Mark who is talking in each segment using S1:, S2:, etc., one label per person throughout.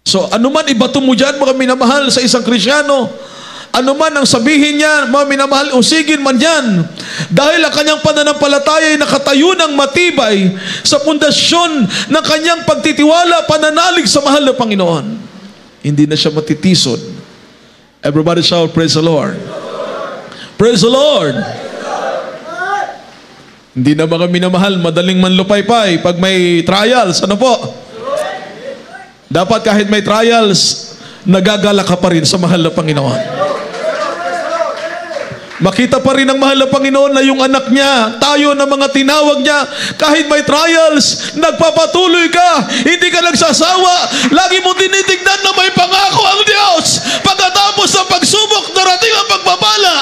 S1: So, anuman ibato mo dyan, mga minamahal, sa isang Kristyano, anuman ang sabihin niya, mga minamahal, usigin man yan. Dahil ang kanyang pananampalataya ay nakatayo ng matibay sa pundasyon ng kanyang pagtitiwala, pananalig sa mahal na Panginoon. Hindi na siya matitisod. Everybody shout, praise the Lord. Praise the Lord. Hindi na mga minamahal, madaling manlupaypay pag may trials. Ano po? Dapat kahit may trials, nagagala ka pa rin sa mahal na Panginoon. Makita pa rin ng mahal na Panginoon na yung anak niya, tayo na mga tinawag niya, kahit may trials, nagpapatuloy ka, hindi ka nagsasawa, lagi mo tinitignan na may pangako ang Diyos. Pagkatapos ng pagsubok, darating ang pagpapala.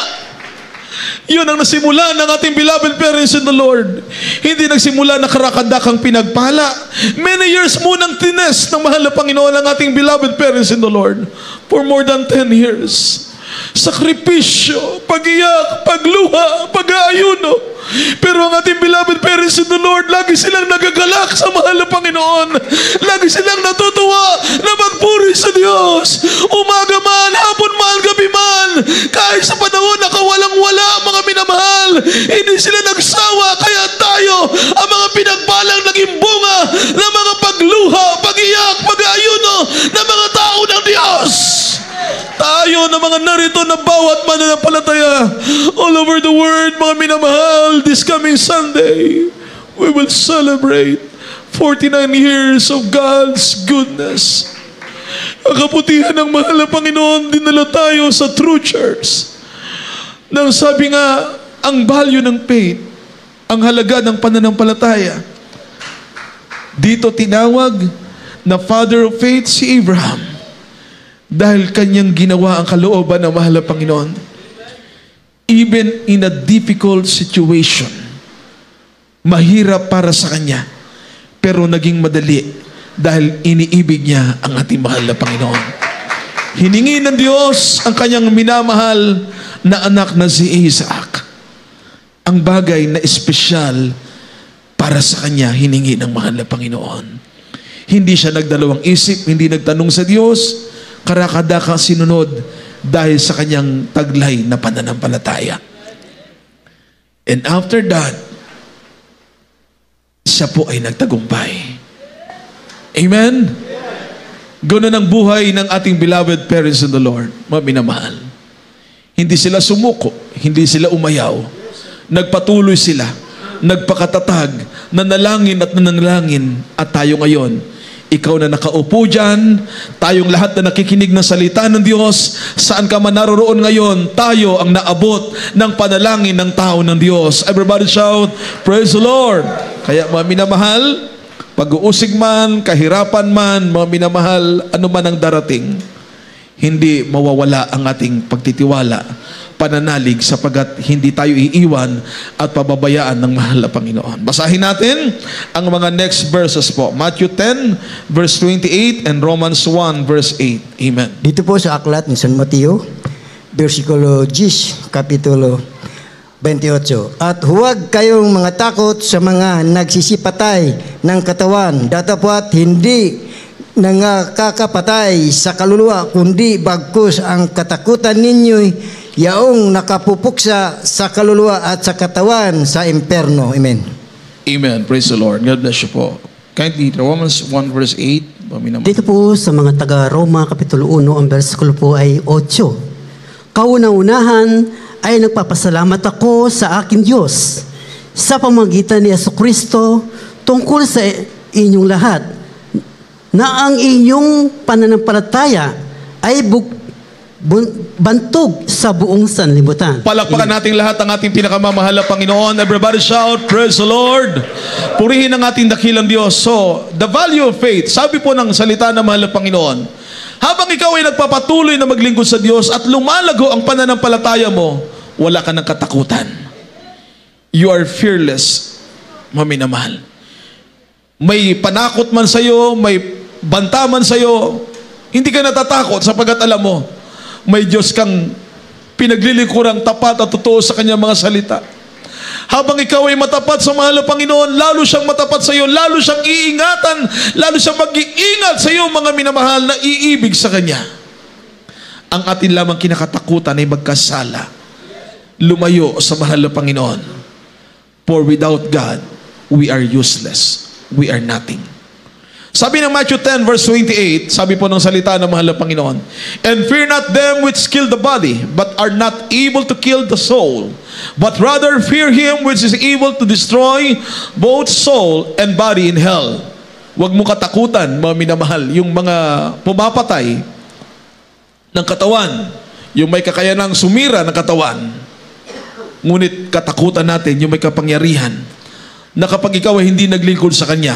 S1: Yun ang nasimula ng ating beloved parents in the Lord. Hindi nagsimula na karakadakang pinagpala. Many years munang tines ng mahal na Panginoon ang ating beloved parents in the Lord. For more than 10 years. Sakripisyo, pag-iyak, pagluha, pag-aayuno. Pero ang ating beloved parents in the Lord, lagi silang nagagalak sa mahal na Panginoon. Lagi silang natutuwa na magpuri sa Diyos. Umaga man, hapon man, gabi man. Kahit sa panahon na kawalang-wala, mga minamahal, hindi sila nagsawa. Kaya tayo, ang mga pinagpalang naging bunga ng mga pagluha, pag-iyak, pag-aayuno ng mga tao ng Diyos. Tayo na mga narito na bawat mananampalataya all over the world, mga minamahal, this coming Sunday, we will celebrate 49 years of God's goodness. Ang kaputihan ng mahal na Panginoon, dinala tayo sa true church. Nang sabi nga, ang value ng faith, ang halaga ng pananampalataya. Dito tinawag na father of faith si Abraham. Dahil kanyang ginawa ang kalooban ng mahal na Panginoon. Even in a difficult situation, mahirap para sa kanya, pero naging madali dahil iniibig niya ang ating mahal na Panginoon. Hiningi ng Diyos ang kanyang minamahal na anak na si Isaac. Ang bagay na espesyal para sa kanya, hiningi ng mahal na Panginoon. Hindi siya nagdalawang isip, hindi nagtanong sa Diyos, karakadakang sinunod dahil sa kanyang taglay na pananampalataya. And after that, siya po ay nagtagumpay. Amen? Ganoon ang buhay ng ating beloved parents in the Lord, mga minamahal. Hindi sila sumuko, hindi sila umayaw. Nagpatuloy sila, nagpakatatag, nanalangin at nanalangin. At tayo ngayon, ikaw na nakaupo dyan, tayong lahat na nakikinig ng salita ng Diyos, saan ka man naroroon ngayon, tayo ang naabot ng panalangin ng tao ng Diyos. Everybody shout, praise the Lord. Kaya mga minamahal, pag-uusig man, kahirapan man, mga minamahal, ano man ang darating, hindi mawawala ang ating pagtitiwala, pananalig, sapagat hindi tayo iiwan at pababayaan ng mahal na Panginoon. Basahin natin ang mga next verses po. Matthew 10, verse 28 and Romans 1, verse 8. Amen.
S2: Dito po sa aklat ni San Mateo, versikulo 10, kapitulo 28. At huwag kayong mga takot sa mga nagsisipatay ng katawan, datapwat hindi nangakakapatay sa kaluluwa, kundi bagkus ang katakutan ninyo'y yaong nakapupuksa sa kaluluwa at sa katawan sa imperno. Amen.
S1: Amen. Praise the Lord. God bless you po. Kindly, Romans 1 verse 8.
S3: Dito po sa mga taga-Roma, Kapitulo 1, ang versikulo po ay 8. Kauna-unahan ay nagpapasalamat ako sa aking Diyos sa pamamagitan ni Jesucristo tungkol sa inyong lahat na ang inyong pananampalataya ay bantog sa buong sanlibutan.
S1: Palakpakan natin lahat ang ating pinakamamahal na Panginoon. Everybody shout, praise the Lord. Purihin ang ating dakilang Diyos. So, the value of faith, sabi po ng salita ng mahal na Panginoon, habang ikaw ay nagpapatuloy na maglingkod sa Diyos at lumalago ang pananampalataya mo, wala ka ng katakutan. You are fearless, maminamahal. May panakot man sa'yo, may banta man sa'yo, hindi ka natatakot sapagat alam mo, may Diyos kang pinaglilikurang tapat at totoo sa kanyang mga salita. Habang ikaw ay matapat sa mahal na Panginoon, lalo siyang matapat sa iyo, lalo siyang iingatan, lalo siyang mag-iingat sa iyo, mga minamahal, na iibig sa Kanya. Ang atin lamang kinakatakutan ay magkasala, lumayo sa mahal na Panginoon. For without God, we are useless. We are nothing. Sabi ng Matthew 10 verse 28, sabi po ng salita ng mahal na Panginoon, and fear not them which kill the body, but are not able to kill the soul, but rather fear Him which is able to destroy both soul and body in hell. Huwag mo katakutan, mga minamahal, yung mga pumapatay ng katawan, yung may kakayanang sumira ng katawan. Ngunit katakutan natin yung may kapangyarihan na kapag ikaw ay hindi naglingkod sa Kanya,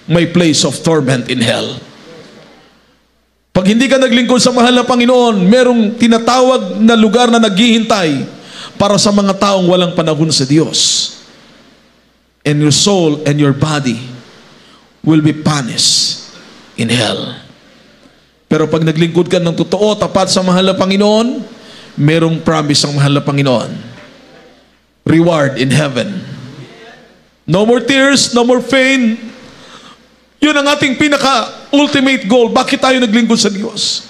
S1: may place of torment in hell. Pag hindi ka naglingkod sa mahal na Panginoon, merong tinatawag na lugar na naghihintay para sa mga taong walang panahon sa Diyos. And your soul and your body will be punished in hell. Pero pag naglingkod ka ng totoo, tapat sa mahal na Panginoon, merong promise ang mahal na Panginoon. Reward in heaven. No more tears, no more pain. Yun ang ating pinaka-ultimate goal. Bakit tayo naglingkod sa Diyos?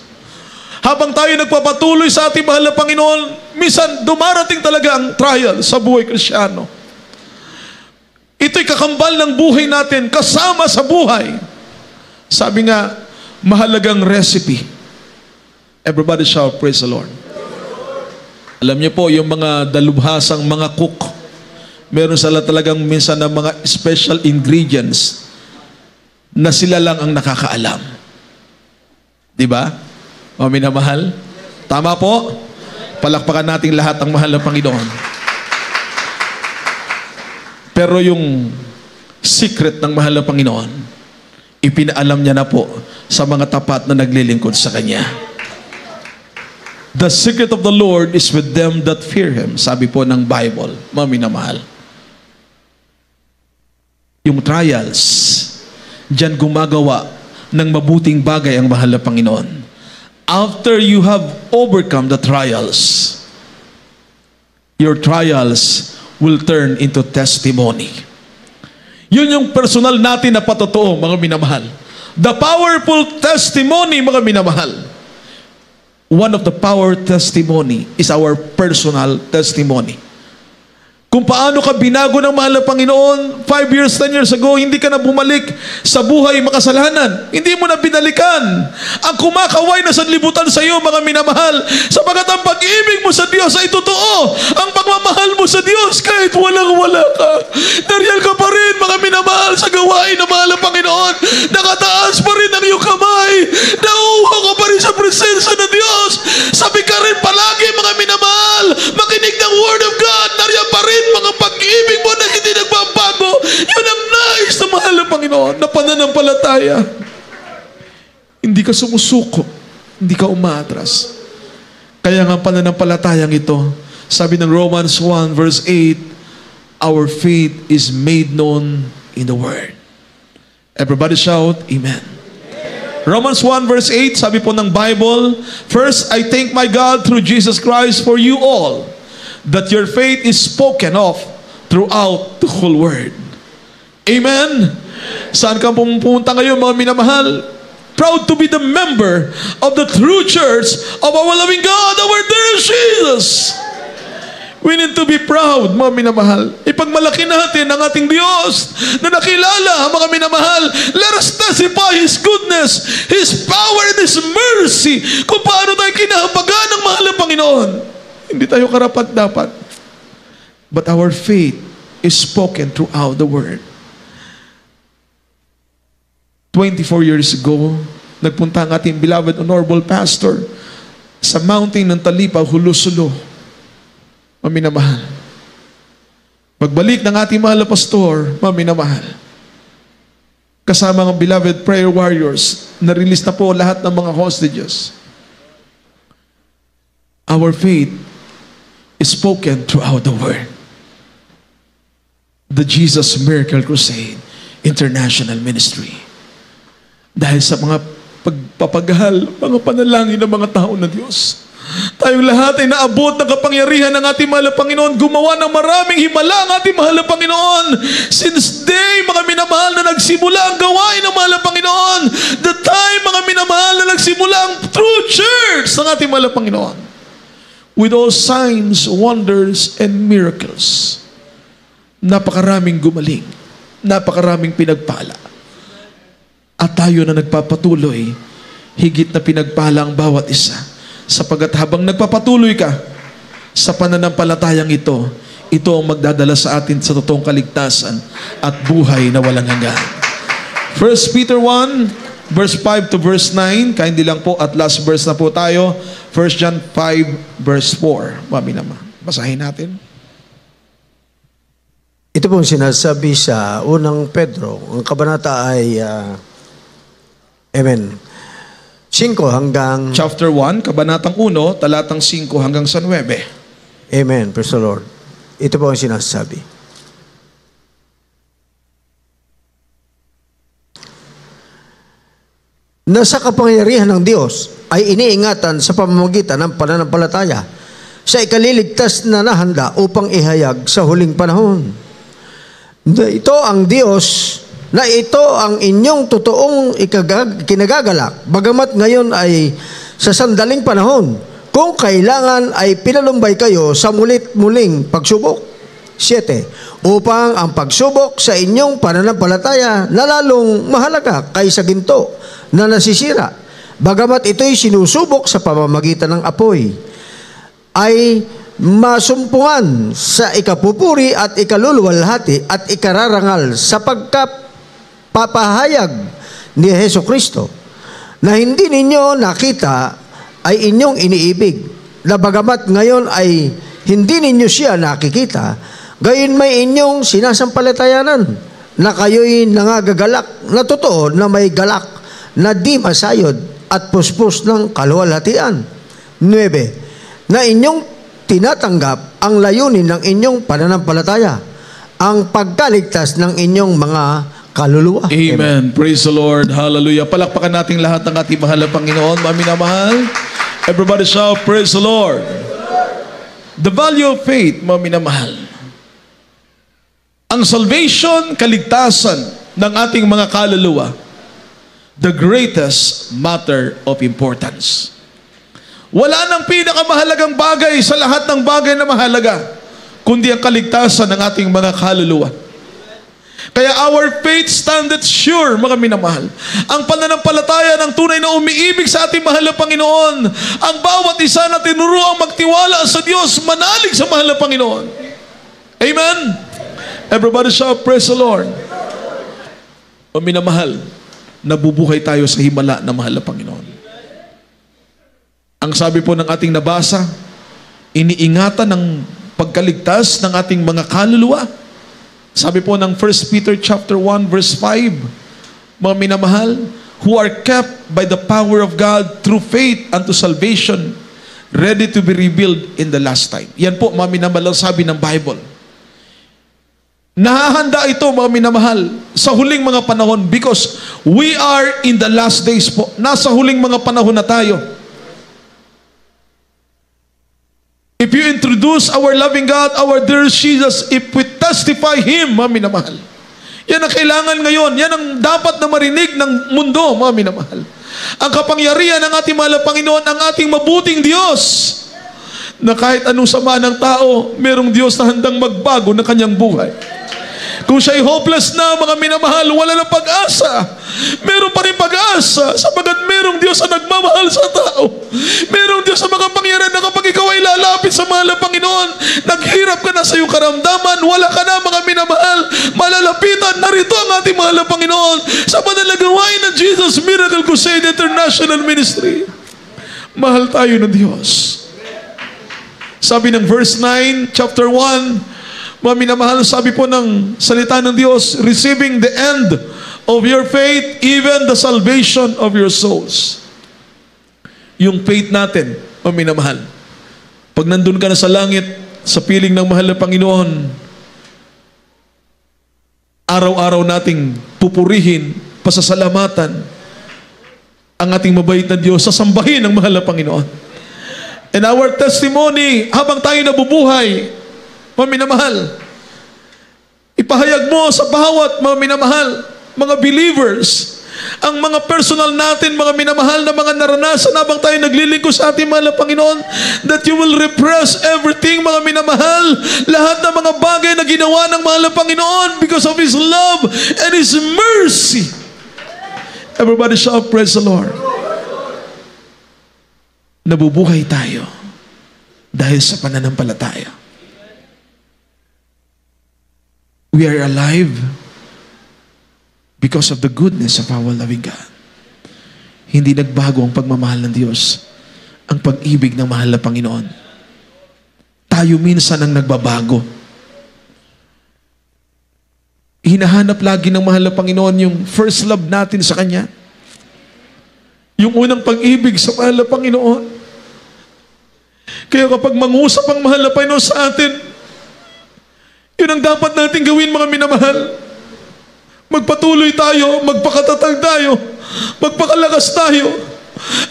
S1: Habang tayo nagpapatuloy sa ating mahal na Panginoon, minsan dumarating talaga ang trial sa buhay Kristyano. Ito'y kakambal ng buhay natin, kasama sa buhay. Sabi nga, mahalagang recipe. Everybody shout, praise the Lord. Alam niyo po, yung mga dalubhasang mga cook, meron sila talagang minsan na mga special ingredients na sila lang ang nakakaalam. Diba? O minamahal? Tama po? Palakpakan natin lahat ang mahal na Panginoon. Pero yung secret ng mahal na Panginoon, ipinaalam niya na po sa mga tapat na naglilingkod sa Kanya. The secret of the Lord is with them that fear Him. Sabi po ng Bible, mga minamahal. Yung trials, diyan gumagawa ng mabuting bagay ang mahal na Panginoon. After you have overcome the trials, your trials will turn into testimony. Yun yung personal natin na patotoo, mga minamahal. The powerful testimony, mga minamahal. One of the power testimony is our personal testimony. Kung paano ka binago ng mahal na Panginoon 5 years, 10 years ago, hindi ka na bumalik sa buhay makasalanan. Hindi mo na binalikan ang kumakaway na sanlibutan sa iyo, mga minamahal. Sapagat ang pag-ibig mo sa Diyos ay totoo. Ang pagmamahal mo sa Diyos kahit walang-wala ka. Nariyan ka pa rin, mga minamahal, sa gawain ng mahal na Panginoon. Nakataas pa rin ang iyong kamay. Nauuhaw ka pa rin sa presensya ng Diyos. Sabi ka rin palagi, mga minamahal, makinig ng Word of God. Nariyan pa rin mga pag-ibig mo na hindi nagbabago. Yun ang nais na mahal ng Panginoon, na pananampalataya. Hindi ka sumusuko, hindi ka umaatras. Kaya nga pananampalatayang ito, sabi ng Romans 1 verse 8, our faith is made known in the Word. Everybody shout, Amen. Romans 1 verse 8, sabi po ng Bible, first, I thank my God through Jesus Christ for you all, that your faith is spoken of throughout the whole world. Amen? Saan ka pumunta ngayon, mga minamahal? Proud to be the member of the true church of our loving God, our dear Jesus. We need to be proud, mga minamahal. Ipagmalaki natin ang ating Diyos na nakilala, mga minamahal. Let us testify His goodness, His power, and His mercy, kung paano tayo kinahabagan ng mahal na Panginoon. Hindi tayo karapat-dapat. But our faith is spoken throughout the world. 24 years ago, nagpunta ang ating beloved honorable pastor sa mountain ng Talipa, Hulusulo. Maminamahal. Pagbalik ng ating mahal na pastor, maminamahal, kasama ang beloved prayer warriors, na-release na po lahat ng mga hostages. Our faith is spoken throughout the world. The Jesus Miracle Crusade International Ministry. Dahil sa mga pagpapagahal, mga panalangin ng mga tao na Diyos, Tayong lahat ay naabot ng kapangyarihan ng ating mahal na Panginoon. Gumawa ng maraming himala ang ating mahal na Panginoon. Since day, mga minamahal, na nagsimula ang gawain ng mahal na Panginoon. The time, mga minamahal, na nagsimula ang true church ng ating mahal na Panginoon. With all signs, wonders, and miracles. Napakaraming gumaling. Napakaraming pinagpala. At tayo na nagpapatuloy, higit na pinagpala ang bawat isa. Sapagat habang nagpapatuloy ka sa pananampalatayang ito ang magdadala sa atin sa totoong kaligtasan at buhay na walang hanggan. 1 Peter 1, verse 5 to verse 9. Kaindi lang po at last verse na po tayo. 1 John 5, verse 4. Mami naman. Basahin natin.
S4: Ito pong sinasabi sa unang Pedro. Ang kabanata ay, Amen. 5 hanggang...
S1: Chapter 1, kabanatang 1, talatang 5 hanggang sa 9.
S4: Amen. Praise the Lord. Ito po ang sinasabi. Na sa kapangyarihan ng Diyos ay iniingatan sa pamamagitan ng pananampalataya sa ikaliligtas na nahanda upang ihayag sa huling panahon. Ito ang Diyos na ito ang inyong totoong kinagagalak, bagamat ngayon ay sa sandaling panahon, kung kailangan ay pinalumbay kayo sa mulit-muling pagsubok. 7. Upang ang pagsubok sa inyong pananampalataya na lalong mahalaga kaysa ginto na nasisira, bagamat ito'y sinusubok sa pamamagitan ng apoy, ay masumpungan sa ikapupuri at ikaluluwalhati at ikararangal sa papahayag ni Hesukristo na hindi ninyo nakita ay inyong iniibig, na bagamat ngayon ay hindi ninyo siya nakikita, gayon may inyong sinasampalatayanan na kayo'y nangagagalak na totoo na may galak na di masayod at puspos ng kaluwalhatian. 9. Na inyong tinatanggap ang layunin ng inyong pananampalataya, ang pagkaligtas ng inyong mga kaluluwa.
S1: Amen. Praise the Lord. Hallelujah. Palakpakan natin lahat ng ating mahal na Panginoon. Maminamahal. Everybody shout, praise the Lord. The value of faith, maminamahal. Ang salvation, kaligtasan ng ating mga kaluluwa, the greatest matter of importance. Wala nang pinakamahalagang bagay sa lahat ng bagay na mahalaga, kundi ang kaligtasan ng ating mga kaluluwa. Kaya our faith standeth sure, mga minamahal. Ang pananampalataya ng tunay na umiibig sa ating mahal na Panginoon. Ang bawat isa na tinuruang magtiwala sa Diyos, manalig sa mahal na Panginoon. Amen? Everybody shout, praise the Lord. O minamahal, nabubuhay tayo sa himala na mahal na Panginoon. Ang sabi po ng ating nabasa, iniingatan ng pagkaligtas ng ating mga kaluluwa. Sabi po ng 1 Peter chapter 1 verse 5, mga minamahal, who are kept by the power of God through faith unto salvation, ready to be revealed in the last time. Yan po, mga minamahal, sabi ng Bible. Nahahanda ito, mga minamahal, sa huling mga panahon because we are in the last days po. Nasa huling mga panahon na tayo. If you introduce our loving God, our dear Jesus, if we testify Him, mga minamahal, yan ang kailangan ngayon. Yan ang dapat na marinig ng mundo, mga minamahal. Ang kapangyarihan ng ating mahal na Panginoon, ang ating mabuting Diyos, na kahit anong sama ng tao, merong Diyos na handang magbago ng kanyang buhay. Kung siya'y hopeless na, mga minamahal, wala ng pag-asa. Meron pa rin pag-asa sapagat merong Diyos na nagmamahal sa tao. Merong Diyos na makapangyarihan na kapag ikaw ay lalapit sa mahal na Panginoon, naghirap ka na sa iyong karamdaman, wala ka na, mga minamahal, malalapitan, narito ang ating mahal na Panginoon sa panalagawain ng Jesus Miracle Crusade International Ministry. Mahal tayo ng Diyos. Sabi ng verse 9, chapter 1, mga minamahal, sabi po ng salita ng Diyos, receiving the end of your faith, even the salvation of your souls. Yung faith natin, mga minamahal, pag nandun ka na sa langit, sa piling ng mahal na Panginoon, araw-araw nating pupurihin, pasasalamatan ang ating mabait na Diyos, sasambahin ang mahal na Panginoon. And our testimony, habang tayo nabubuhay, mga minamahal, ipahayag mo sa bawat mga minamahal, mga believers, ang mga personal natin, mga minamahal na mga naranasan habang tayo naglilingkod sa ating mahal na Panginoon, that you will repress everything, mga minamahal, lahat ng mga bagay na ginawa ng mahal na Panginoon because of His love and His mercy. Everybody shout, praise the Lord. Nabubuhay tayo dahil sa pananampalataya. We are alive because of the goodness of our loving God. Hindi nagbago ang pagmamahal ng Diyos, ang pag-ibig ng mahal na Panginoon. Tayo minsan ang nagbabago. Hinahanap lagi ng mahal na Panginoon yung first love natin sa Kanya. Yung unang pag-ibig sa mahal na Panginoon. Kaya kapag mangusap ang mahal na Panginoon sa atin, yun ang dapat natin gawin, mga minamahal. Magpatuloy tayo, magpakatatag tayo, magpakalakas tayo,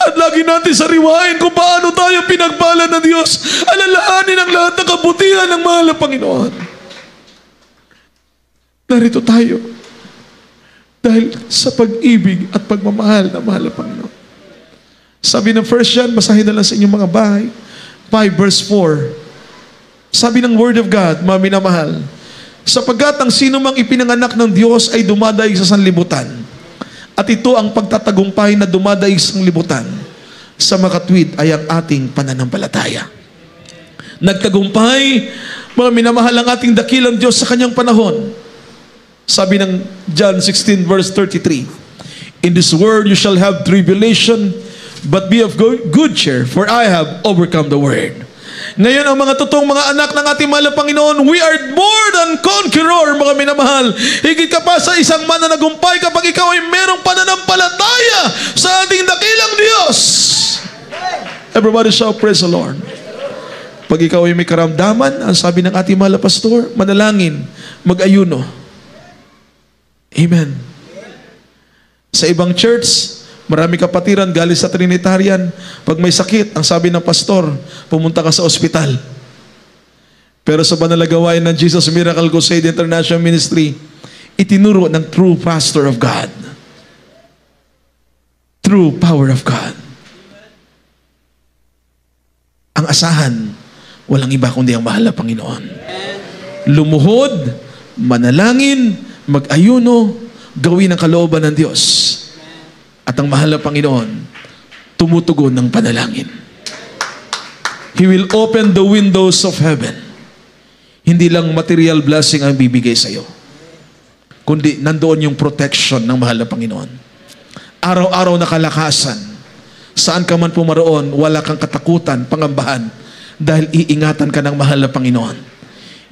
S1: at lagi natin sariwain kung paano tayo pinagpala ng Diyos. Alalahanin ang lahat ng kabutihan ng mahal na Panginoon. Narito tayo dahil sa pag-ibig at pagmamahal ng mahal na Panginoon. Sabi ng 1 John, basahin na lang sa inyong mga bahay, 5 verse 4. Sabi ng Word of God, mga minamahal, sapagkat ang sino mang ipinanganak ng Diyos ay dumadaig sa sanlibutan. At ito ang pagtatagumpay na dumadaig sa sanlibutan. Sa makatwid ay ang ating pananampalataya. Nagtagumpay, mga minamahal, ang ating dakilang Diyos sa kanyang panahon. Sabi ng John 16 verse 33, in this world you shall have tribulation, but be of good cheer, for I have overcome the world. Ngayon, ang mga totoong mga anak ng ating mahal na Panginoon, we are more than conqueror, mga minamahal. Higit ka pa sa isang mananagumpay kapag ikaw ay merong pananampalataya sa ating dakilang Diyos. Everybody shout, praise the Lord. Pag ikaw ay may karamdaman, ang sabi ng ating mahal na pastor, manalangin, mag-ayuno. Amen. Sa ibang church, marami kapatiran galing sa Trinitarian, pag may sakit, ang sabi ng pastor, pumunta ka sa ospital. Pero sa banal na gawain ng Jesus Miracle Crusade International Ministry, itinuro ng true pastor of God. True power of God. Ang asahan, walang iba kundi ang mahal na Panginoon. Lumuhod, manalangin, mag-ayuno, gawin ang kalooban ng Diyos. At ang mahal na Panginoon, tumutugon ng panalangin. He will open the windows of heaven. Hindi lang material blessing ang bibigay sa iyo, kundi nandoon yung protection ng mahal na Panginoon. Araw-araw na kalakasan. Saan ka man pumaroon, wala kang katakutan, pangambahan, dahil iingatan ka ng mahal na Panginoon.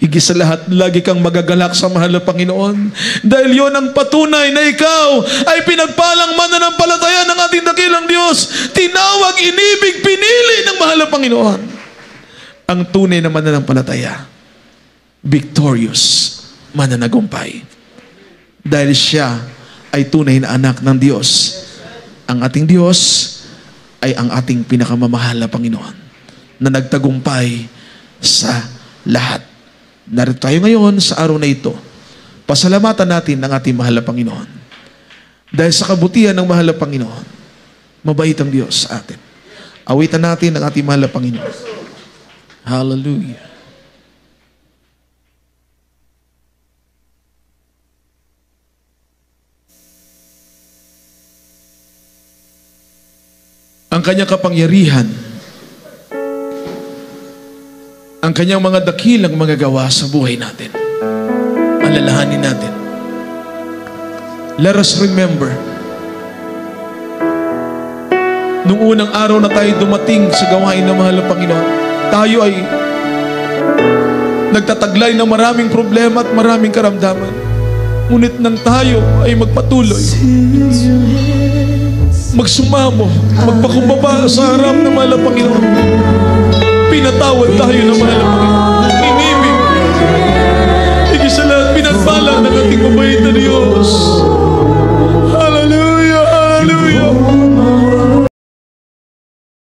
S1: Higit sa lahat, lagi kang magagalak sa mahal na Panginoon. Dahil yon ang patunay na ikaw ay pinagpalang mananampalataya ng ating dakilang Diyos. Tinawag, inibig, pinili ng mahal na Panginoon. Ang tunay na mananampalataya, victorious, mananagumpay. Dahil siya ay tunay na anak ng Diyos. Ang ating Diyos ay ang ating pinakamamahal na Panginoon na nagtagumpay sa lahat. Narito tayo ngayon sa araw na ito. Pasalamatan natin ang ating mahal na Panginoon. Dahil sa kabutihan ng mahal na Panginoon, mabait ang Diyos sa atin. Awitan natin ang ating mahal na Panginoon. Hallelujah. Ang kanyang kapangyarihan, ang kanyang mga dakilang mga gawa sa buhay natin. Alalahanin natin. Let us remember, nung unang araw na tayo dumating sa gawain ng mahal na Panginoon, tayo ay nagtataglay ng maraming problema at maraming karamdaman. Ngunit nang tayo ay magpatuloy, magsumamo, magpakumbaba sa harap ng mahal na Panginoon, pinatawad tayo ng mahal na Panginoon. Inibig. Higit sa lahat, pinagpala ng ating mabait na Diyos.